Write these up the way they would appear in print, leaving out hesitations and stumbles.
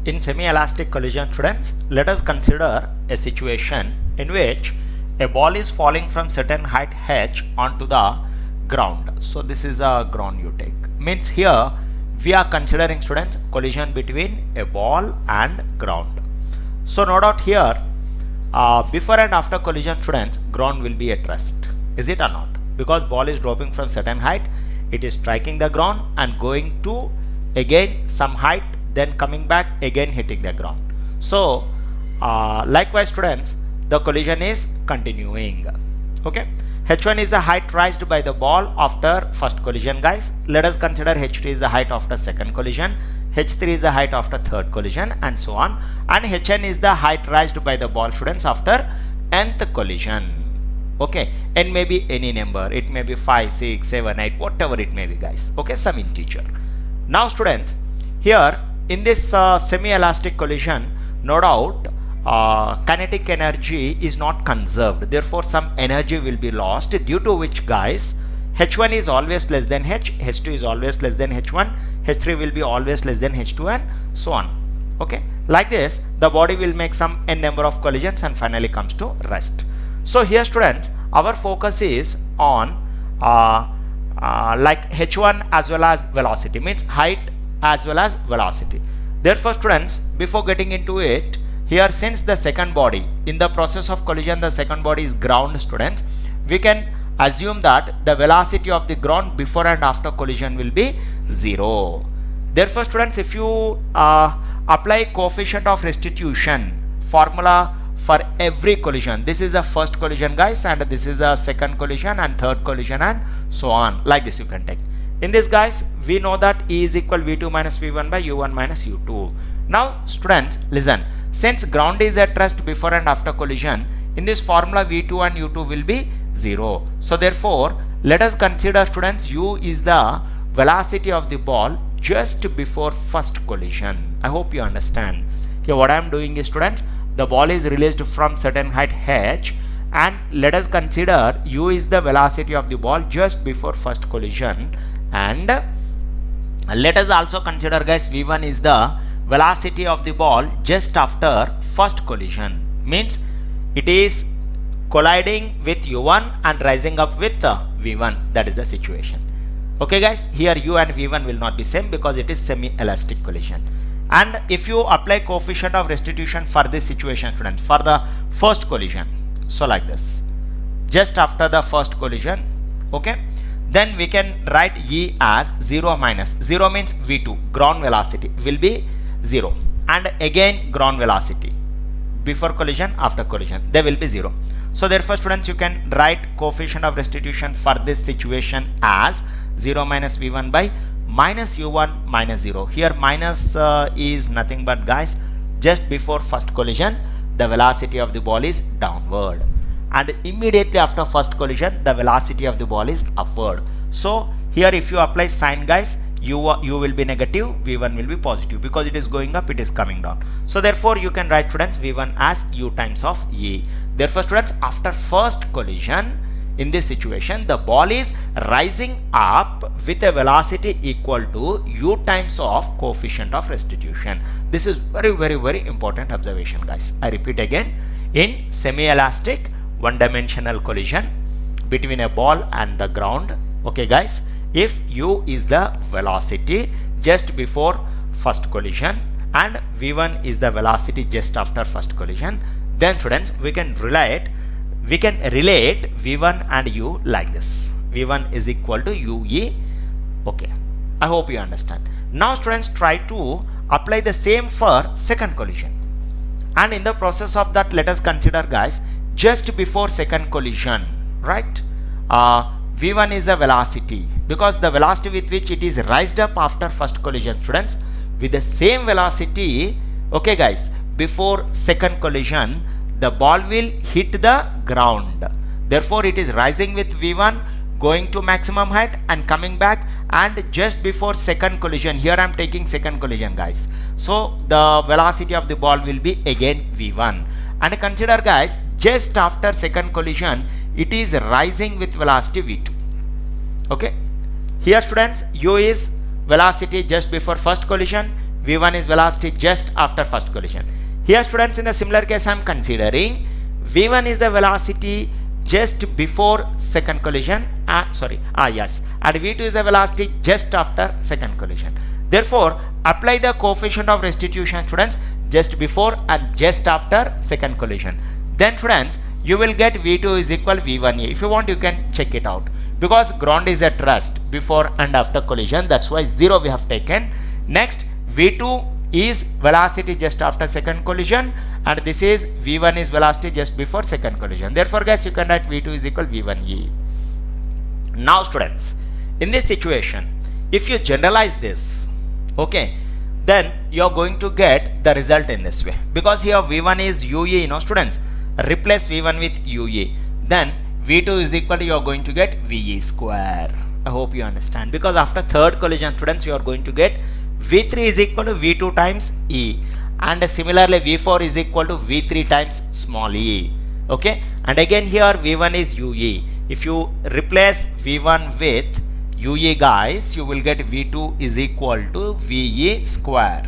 In semi-elastic collision, students, let us consider a situation in which a ball is falling from certain height h onto the ground. So this is a ground you take. Means here we are considering, students, collision between a ball and ground. So no doubt here before and after collision, students, ground will be at rest. Is it or not? Because ball is dropping from certain height, it is striking the ground and going to again some height, then coming back again hitting the ground. So likewise, students, the collision is continuing. Okay, h1 is the height raised by the ball after first collision, guys. Let us consider h2 is the height after second collision, h3 is the height after third collision, and so on, and hn is the height raised by the ball, students, after nth collision. Okay, n may be any number, it may be 5, 6, 7, 8, whatever it may be, guys. Okay, some integer. Now, students, here in this semi-elastic collision, no doubt kinetic energy is not conserved. Therefore, some energy will be lost, due to which, guys, h1 is always less than h2 is always less than h1, h3 will be always less than h2, and so on. Okay, like this, the body will make some n number of collisions and finally comes to rest. So here, students, our focus is on like h1 as well as velocity, means height as well as velocity. Therefore, students, before getting into it, here, since the second body, in the process of collision, the second body is ground, students, we can assume that the velocity of the ground before and after collision will be 0. Therefore, students, if you apply coefficient of restitution formula for every collision, this is a first collision, guys, and this is a second collision and third collision, and so on. Like this you can take. In this, guys, we know that E is equal V2 minus V1 by U1 minus U2. Now, students, listen. Since ground is at rest before and after collision, in this formula V2 and U2 will be 0. So therefore, let us consider, students, U is the velocity of the ball just before first collision. I hope you understand. Here what I am doing is, students, the ball is released from certain height h, and let us consider U is the velocity of the ball just before first collision, and let us also consider, guys, V1 is the velocity of the ball just after first collision, means it is colliding with U1 and rising up with V1. That is the situation. Okay, guys, here U and V1 will not be same because it is semi-elastic collision. And if you apply coefficient of restitution for this situation, students, for the first collision, so like this, just after the first collision, okay, then we can write E as 0 minus 0 means V2, ground velocity will be 0, and again ground velocity before collision, after collision, they will be 0. So therefore, students, you can write coefficient of restitution for this situation as 0 minus V1 by minus U1 minus 0. Here minus is nothing but, guys, just before first collision, the velocity of the ball is downward, and immediately after first collision, the velocity of the ball is upward. So here if you apply sign, guys, U will be negative, V1 will be positive, because it is going up, it is coming down. So therefore, you can write, students, V1 as U times of E. Therefore, students, after first collision, in this situation, the ball is rising up with a velocity equal to U times of coefficient of restitution. This is very, very, very important observation, guys. I repeat again, in semi-elastic one-dimensional collision between a ball and the ground, okay, guys, if U is the velocity just before first collision and V1 is the velocity just after first collision, then, students, we can relate V1 and U like this. V1 is equal to UE. Okay, I hope you understand. Now, students, try to apply the same for second collision, and in the process of that, let us consider, guys, just before second collision, right? V1 is a velocity, because the velocity with which it is raised up after first collision, students, with the same velocity, okay, guys, before second collision, the ball will hit the ground. Therefore, it is rising with V1, going to maximum height and coming back, and just before second collision, here I am taking second collision, guys, so the velocity of the ball will be again V1. And consider, guys, just after second collision, it is rising with velocity V2. Okay, here, students, U is velocity just before first collision, v1 is velocity just after first collision. Here students, in the similar case I am considering v1 is the velocity just before second collision, yes, and v2 is the velocity just after second collision. Therefore apply the coefficient of restitution students just before and just after second collision. Then students, you will get v2 is equal v1a. If you want, you can check it out, because ground is at rest before and after collision, that's why 0 we have taken. Next, v2 is velocity just after second collision, and this is v1 is velocity just before second collision. Therefore guys, you can write v2 is equal v1a. Now students, in this situation, if you generalize this, okay, then you are going to get the result in this way, because here v1 is ua, students, replace v1 with ua, then v2 is equal to, you are going to get ve square. I hope you understand, because after third collision students, you are going to get v3 is equal to v2 times e, and similarly v4 is equal to v3 times small e. Okay, and again here v1 is ue. If you replace v1 with ue guys, you will get v2 is equal to ve square.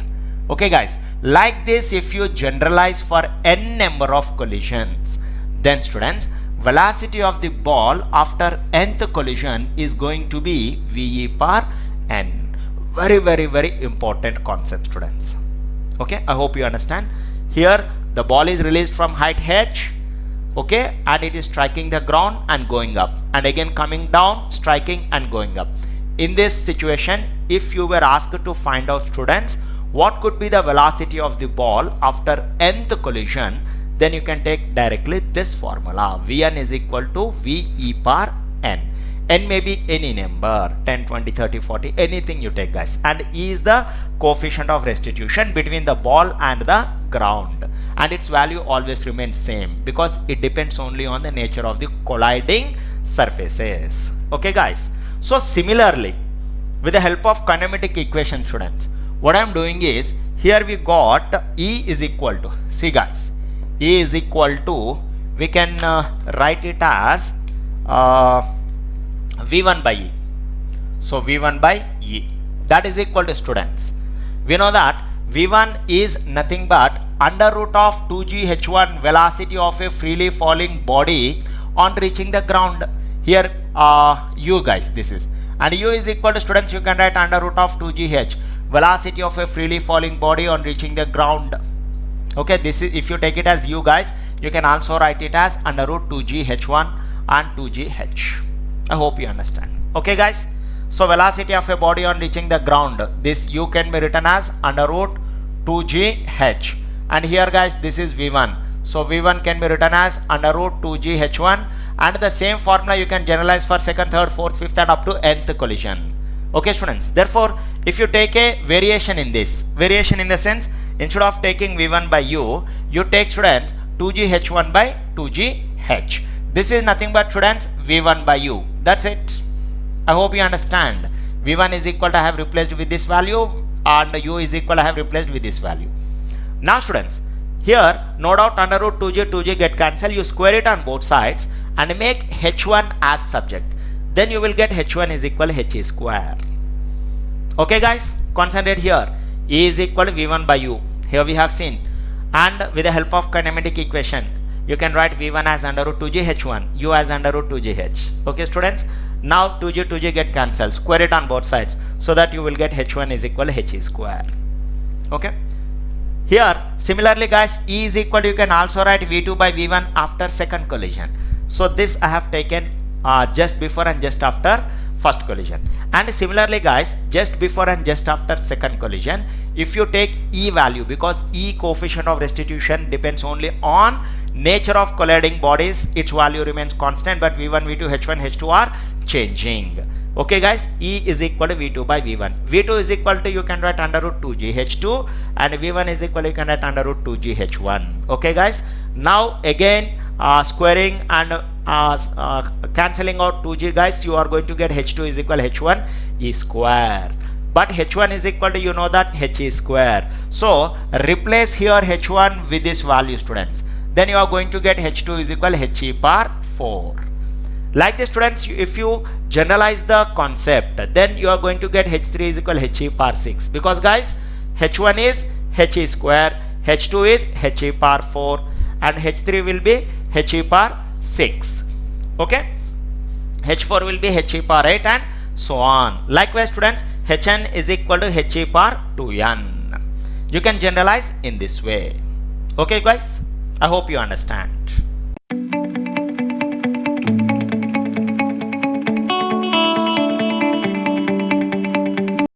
Okay guys, like this, if you generalize for n number of collisions, then students, velocity of the ball after nth collision is going to be ve per n. Very important concept students. Okay, I hope you understand. Here the ball is released from height h, okay, and it is striking the ground and going up, and again coming down, striking and going up. In this situation, if you were asked to find out students what could be the velocity of the ball after nth collision, then you can take directly this formula, vn is equal to ve per n. N may be any number, 10, 20, 30, 40, anything you take guys, and E is the coefficient of restitution between the ball and the ground, and its value always remains same, because it depends only on the nature of the colliding surfaces. Okay guys, so similarly, with the help of kinematic equation students, what I am doing is, here we got E is equal to, see guys, E is equal to, we can write it as v1 by e. So v1 by e, that is equal to students, we know that v1 is nothing but under root of 2g h1 velocity of a freely falling body on reaching the ground. Here u guys, this is, and u is equal to students, you can write under root of 2g h, velocity of a freely falling body on reaching the ground. Okay, this is, if you take it as u guys, you can also write it as under root 2g h1 and 2g h. I hope you understand. Okay guys, so velocity of a body on reaching the ground, this u can be written as under root 2g h, and here guys, this is v1, so v1 can be written as under root 2g h1, and the same formula you can generalize for second, third, fourth, fifth and up to nth collision. Okay students, therefore if you take a variation in this, variation in the sense, instead of taking v1 by u, you take students 2g h1 by 2g h. This is nothing but students v1 by u. That's it. I hope you understand. v1 is equal to, I have replaced with this value, and u is equal to, I have replaced with this value. Now students, here no doubt under root 2g get cancelled. You square it on both sides and make h1 as subject. Then you will get h1 is equal to h square. Okay guys, concentrate here. E is equal to v1 by u. Here we have seen, and with the help of kinematic equation, you can write v1 as under root 2g h1, u as under root 2g h. Okay students, now 2g get cancelled, square it on both sides, so that you will get h1 is equal to h square. Okay, here similarly guys, E is equal to, you can also write v2 by v1 after second collision. So this I have taken just before and just after first collision, and similarly guys, just before and just after second collision, if you take E value, because E coefficient of restitution depends only on nature of colliding bodies, its value remains constant, but v1, v2, h1, h2 are changing. Okay guys, E is equal to v2 by v1. v2 is equal to, you can write under root 2g h2, and v1 is equal to, you can write under root 2g h1. Okay guys, now again squaring and cancelling out 2g guys, you are going to get h2 is equal to h1 e square. But h1 is equal to, you know that, h e square. So replace here h1 with this value students. Then you are going to get h2 is equal to h e per 4. Like this students, if you generalize the concept, then you are going to get h3 is equal to h e per 6. Because guys, h1 is h e square, h2 is h e power 4, and h3 will be h e power 6. Okay, h4 will be h e power 8, and so on. Likewise students, hn is equal to h e power 2n. You can generalize in this way. Okay guys, I hope you understand.